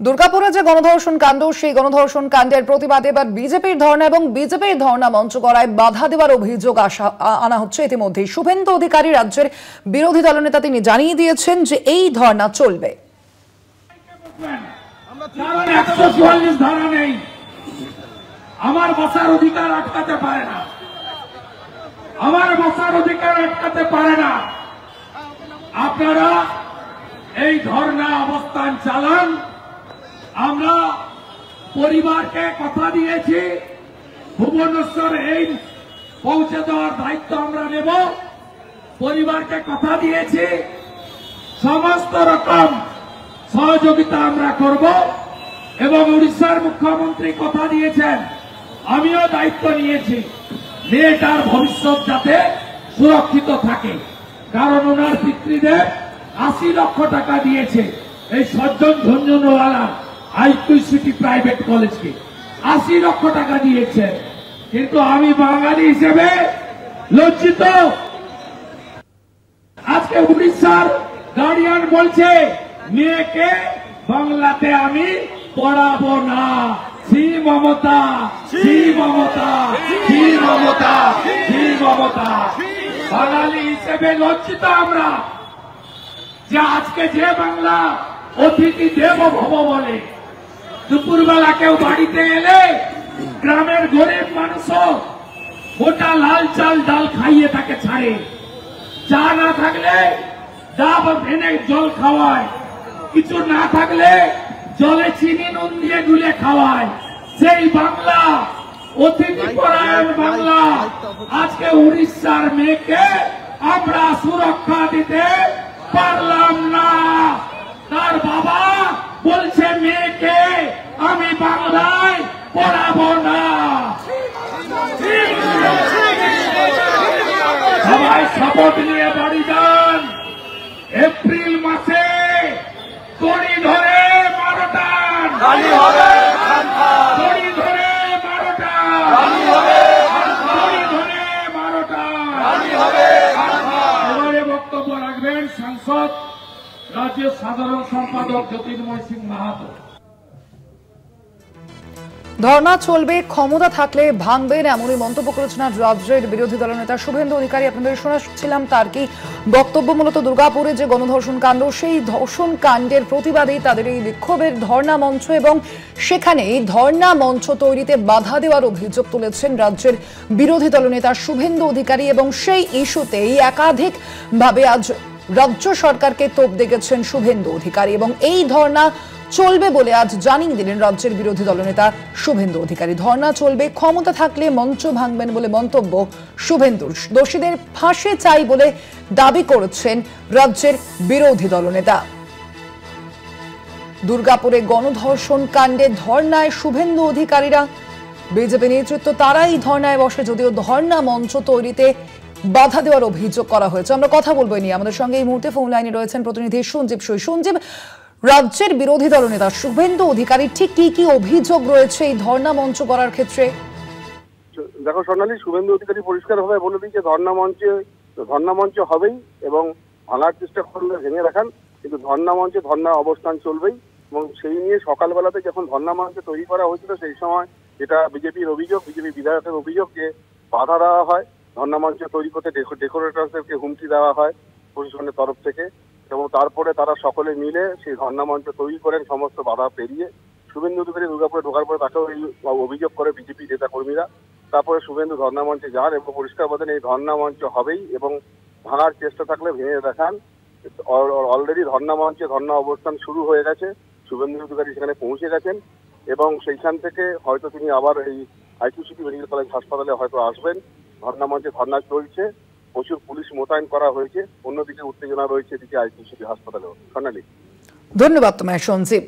দুর্গাপুরে যে গণধর্ষণ কাণ্ড, সেই গণধর্ষণ কাণ্ডের প্রতিবাদে এবার বিজেপির ধর্ণা এবং বিজেপির ধর্ণা মঞ্চ করায় বাধা দেওয়ার অভিযোগ আনা হচ্ছে। ইতিমধ্যেই শুভেন্দু অধিকারী রাজ্যের বিরোধী দলনেতা, তিনি জানিয়ে দিয়েছেন যে এই ধর্ণা চলবে। আমার বসার অধিকার আটকাতে পারে না, আমার বসার অধিকার আটকাতে পারে না। আপনারা এই ধর্ণা অবস্থান চালান। আমরা পরিবারকে কথা দিয়েছি, ভুবনেশ্বর এইমস পৌঁছে দেওয়ার দায়িত্ব আমরা নেব। পরিবারকে কথা দিয়েছি, সমস্ত রকম সহযোগিতা আমরা করব। এবং উড়িষ্যার মুখ্যমন্ত্রী কথা দিয়েছেন, আমিও দায়িত্ব নিয়েছি, মেয়েটার ভবিষ্যৎ যাতে সুরক্ষিত থাকে। কারণ ওনার পিতৃদেব 80 লক্ষ টাকা দিয়েছে এই সজ্জন ঝঞ্ঝনওয়ালা আইকিউসিটি প্রাইভেট কলেজকে, 80 লক্ষ টাকা দিয়েছে। কিন্তু আমি বাঙালি হিসেবে লজ্জিত। আজকে উড়িষ্যার গার্ডিয়ান বলছে মেয়েকে বাংলাতে আমি পড়াবো না। শ্রী মমতা, শ্রী মমতা, শ্রী মমতা, শ্রী মমতা। বাঙালি হিসেবে লজ্জিত আমরা যে আজকে যে বাংলা অতিথি দেব ভব বলে, দুপুরবেলা কেউ বাড়িতে এলে গ্রামের গরিব মানুষও গোটা লাল চাল ডাল খাইয়ে তাকে ছাড়ে। চা না থাকলে ডাব ভেনে জল খাওয়ায়, কিছু না থাকলে জলে চিনি নুন দিয়ে গুলে খাওয়ায়। সেই বাংলা, অতিথি পরায়ণ বাংলা, আজকে উড়িষ্যার মেয়েকে আমরা সুরক্ষা দিতে পারলাম না। তার বাবা বলছে মেয়েকে আমি বাংলায় পড়াবো না। সবাই শপথ নিয়ে বাড়ি যান। এপ্রিল মাসে দড়ি ধরে 12 টান, দড়ি ধরে 12 টান, দড়ি ধরে 12 টান। এবারে বক্তব্য রাখবেন সাংসদ রাজ্যের সাধারণ সম্পাদক জ্যোতির্ময় সিং মাহাতো। ধর্ণা চলবে, ক্ষমতা থাকলে ভাঙবেন, এমনই মন্তব্য করেছেন রাজ্যের বিরোধী দলনেতা শুভেন্দু অধিকারী। আপনাদের শোনাচ্ছিলাম তার কি বক্তব্য। মূলত দুর্গাপুরে যে গণধর্ষণ কাণ্ড, সেই ধর্ষণ কাণ্ডের প্রতিবাদে তাদের এই বিক্ষোভের ধর্ণা মঞ্চ, এবং সেখানে এই ধর্ণা মঞ্চ তৈরিতে বাধা দেওয়ার অভিযোগ তুলেছেন রাজ্যের বিরোধী দলনেতা শুভেন্দু অধিকারী। এবং সেই ইস্যুতেই একাধিকভাবে আজ রাজ্য সরকারকে তোপ দেখেছেন শুভেন্দু অধিকারী, এবং এই ধর্ণা চলবে বলে আজ জানিয়ে দিলেন রাজ্যের বিরোধী দলনেতা শুভেন্দু অধিকারী। ধর্ণা চলবে, ক্ষমতা থাকলে মঞ্চ ভাঙবেন বলে মন্তব্য শুভেন্দুর। দোষীদের ফাঁসি চাই বলে দাবি করেছেন রাজ্যের বিরোধী দলনেতা। দুর্গাপুরে গণধর্ষণ কাণ্ডে ধর্ণায় শুভেন্দু অধিকারীরা, বিজেপি নেতৃত্ব তারা এই ধর্ণায় বসে, যদিও ধর্ণা মঞ্চ তৈরিতে বাধা দেওয়ার অভিযোগ করা হয়েছে। আমরা কথা বলবো নিয়ে। আমাদের সঙ্গে এই মুহূর্তে ফোন লাইনে রয়েছেন প্রতিনিধি সঞ্জীব সই। সঞ্জীব, রাজ্যের বিরোধী দলনেতা শুভেন্দু অধিকারী ঠিক কি কি অভিযোগ রয়েছে এই ধর্ণা মঞ্চ করার ক্ষেত্রে? দেখো সোনালী, শুভেন্দু অধিকারী পরিষ্কারভাবে বলে দিয়েছে ধর্ণা মঞ্চ হবেই, এবং ভাঙার চেষ্টা করলে ভেঙে রাখান, কিন্তু ধর্ণা মঞ্চে ধর্ণা অবস্থান চলবেই। এবং সেই নিয়ে সকালবেলাতে যখন ধর্ণা মঞ্চ তৈরি করা হয়েছিল, সেই সময় যেটা বিজেপির অভিযোগ, বিজেপি বিধায়কের অভিযোগ, যে বাধা দেওয়া হয়, ধর্ণা মঞ্চ তৈরি করতে ডেকোরেটরদেরকে হুমকি দেওয়া হয় প্রশাসনের তরফ থেকে। এবং তারপরে তারা সকলে মিলে সেই ধর্ণা মঞ্চ তৈরি করেন সমস্ত বাধা পেরিয়ে। শুভেন্দু অধিকারী দুর্গাপুরে ঢোকার পরে তাকেও এই অভিযোগ করে বিজেপি নেতা কর্মীরা। তারপরে শুভেন্দু ধর্ণা মঞ্চে যান এবং পরিষ্কার বলেন এই ধর্ণা মঞ্চ হবেই, এবং ভাঙার চেষ্টা থাকলে ভেঙে দেখান। অলরেডি ধর্ণা মঞ্চে ধর্ণা অবস্থান শুরু হয়ে গেছে, শুভেন্দু অধিকারী সেখানে পৌঁছে গেছেন, এবং সেইখান থেকে হয়তো তিনি আবার এই আইকিউসিটি মেডিকেল কলেজ হাসপাতালে হয়তো আসবেন। ধর্ণা মঞ্চে ধর্ণা চলছে, প্রচুর পুলিশ মোতায়েন করা হয়েছে, অন্যদিকে উত্তেজনা রয়েছে এদিকে আইকিউসিটি হাসপাতালেও। সোনালী, ধন্যবাদ তোমায় সঞ্জীব।